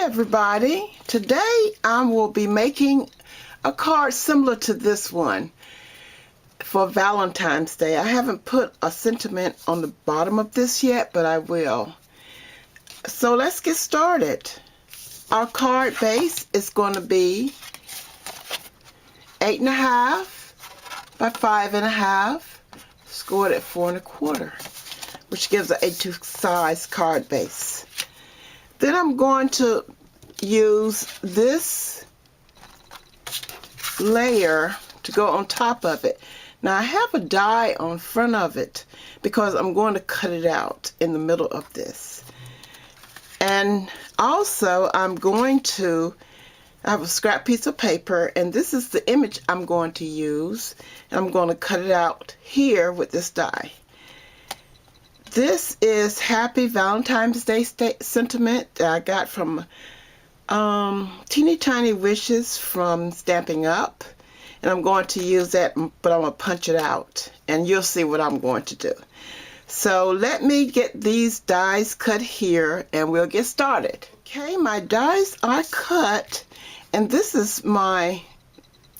everybody. Today I will be making a card similar to this one for Valentine's Day. I haven't put a sentiment on the bottom of this yet, but I will. So let's get started. Our card base is going to be 8.5 by 5.5, scored at 4 1/4, which gives an A2 size card base. Then I'm going to use this layer to go on top of it. Now I have a die on front of it because I'm going to cut it out in the middle of this. And also I have a scrap piece of paper, and this is the image I'm going to use, and I'm going to cut it out here with this die. This is Happy Valentine's Day sentiment that I got from Teeny Tiny Wishes from Stampin' Up, and I'm going to use that, but I'm going to punch it out, and you'll see what I'm going to do. So let me get these dies cut here, and we'll get started. Okay, my dies are cut, and this is my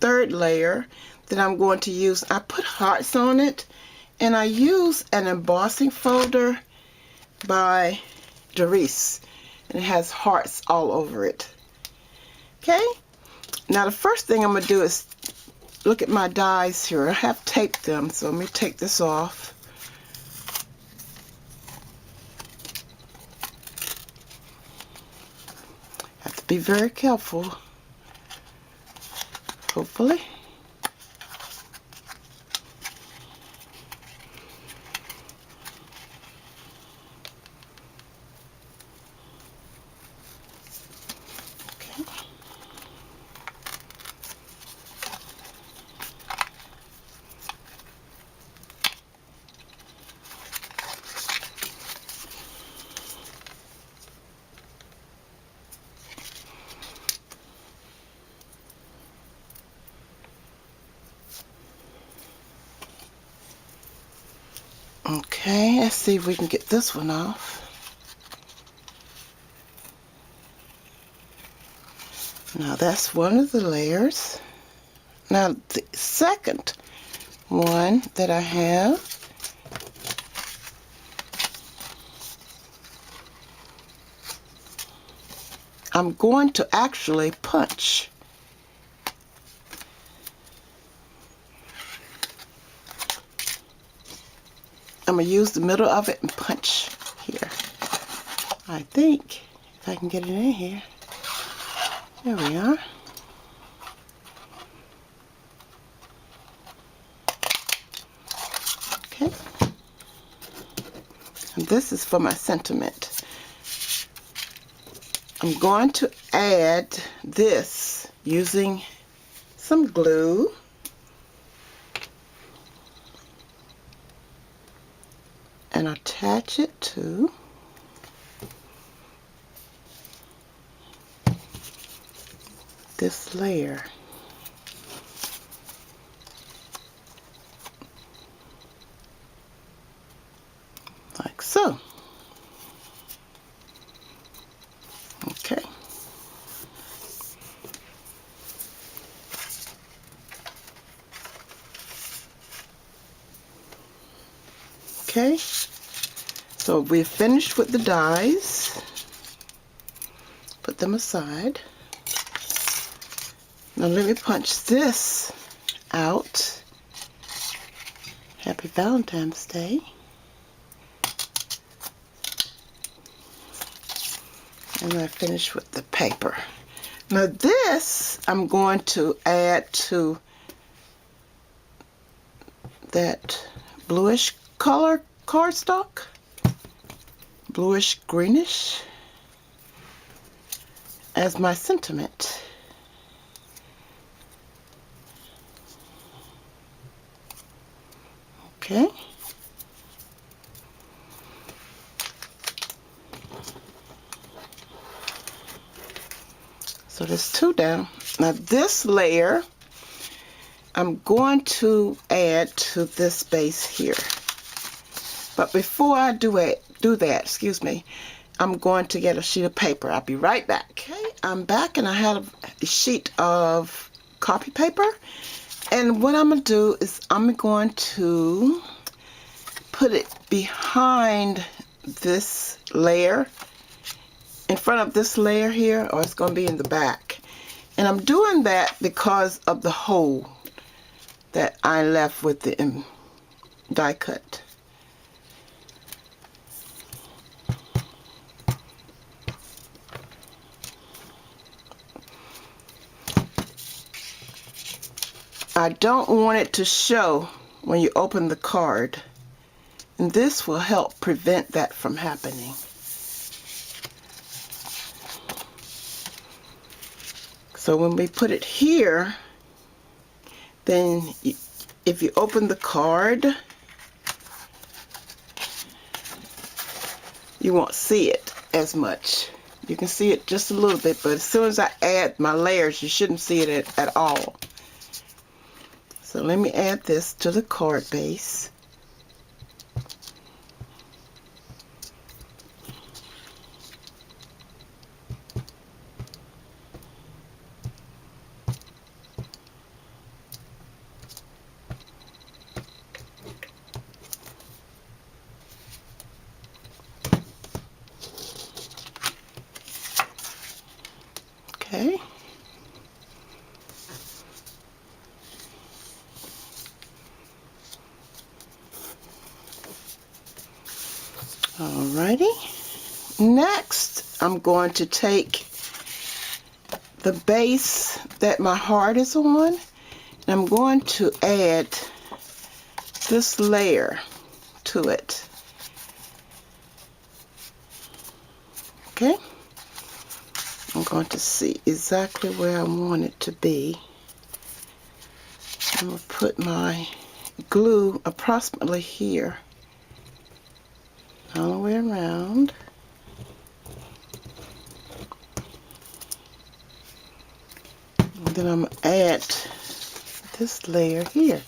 third layer that I'm going to use. I put hearts on it, and I use an embossing folder by Doris, and it has hearts all over it. Okay, now the first thing I'm going to do is look at my dies here. I have taped them, so let me take this off. Have to be very careful, hopefully. Okay, let's see if we can get this one off. Now that's one of the layers. Now the second one that I have, I'm going to actually punch. I'm going to use the middle of it and punch here. I think if I can get it in here. There we are. Okay. And this is for my sentiment. I'm going to add this using some glue. And attach it to this layer. Like so. Okay. Okay. So we've finished with the dies. Put them aside. Now let me punch this out. Happy Valentine's Day. And I finish with the paper. Now this I'm going to add to that bluish color cardstock. Bluish greenish as my sentiment. Okay. So there's two down. Now this layer I'm going to add to this base here. But before I do that, excuse me, I'm going to get a sheet of paper. I'll be right back. Okay, I'm back and I have a sheet of copy paper. And what I'm going to do is I'm going to put it behind this layer, in front of this layer here, or it's going to be in the back. And I'm doing that because of the hole that I left with the die cut. I don't want it to show when you open the card, and this will help prevent that from happening. So when we put it here, then if you open the card, you won't see it as much. You can see it just a little bit, but as soon as I add my layers, you shouldn't see it at all. So let me add this to the card base. Okay. Alrighty. Next, I'm going to take the base that my heart is on, and I'm going to add this layer to it. Okay. I'm going to see exactly where I want it to be. I'm going to put my glue approximately here, all the way around. And then I'm going to add this layer here.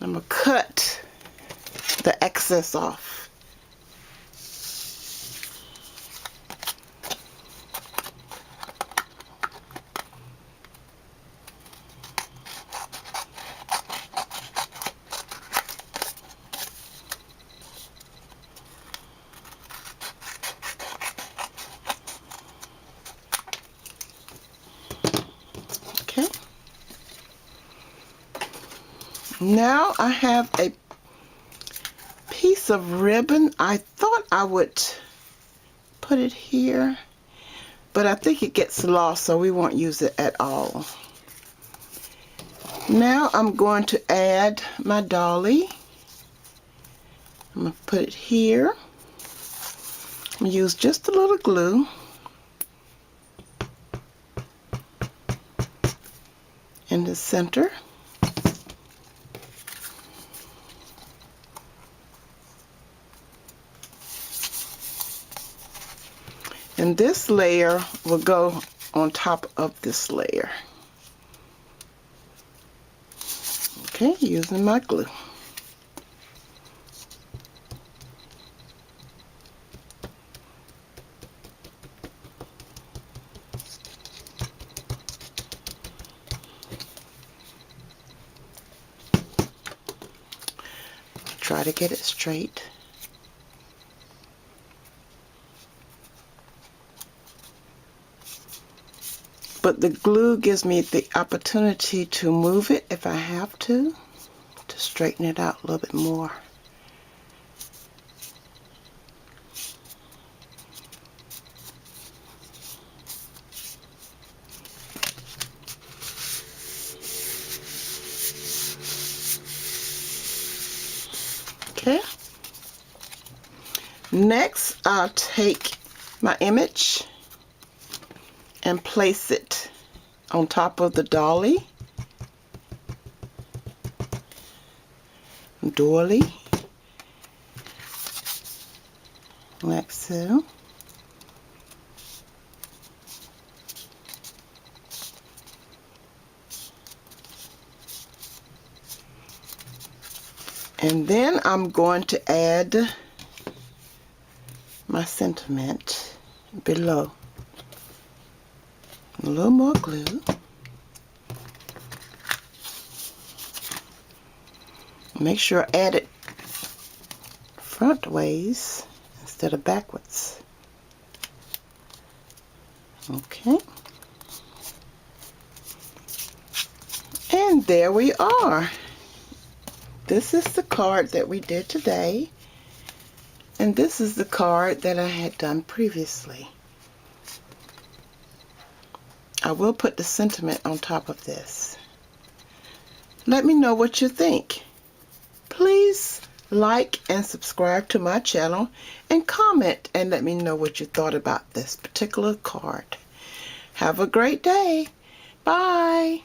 I'm going to cut the excess off. Okay. Now I have a piece of ribbon. I thought I would put it here, but I think it gets lost, so we won't use it at all. Now I'm going to add my dolly. I'm going to put it here. I'm going to use just a little glue. In the center. And this layer will go on top of this layer. Okay, using my glue. Try to get it straight. But the glue gives me the opportunity to move it if I have to straighten it out a little bit more. Okay. Next, I'll take my image and place it on top of the dolly. Doily. like so. And then I'm going to add my sentiment below. A little more glue. Make sure I add it front ways instead of backwards. Okay. And there we are. This is the card that we did today. And this is the card that I had done previously. I will put the sentiment on top of this. Let me know what you think. Please like and subscribe to my channel and comment and let me know what you thought about this particular card. Have a great day. Bye.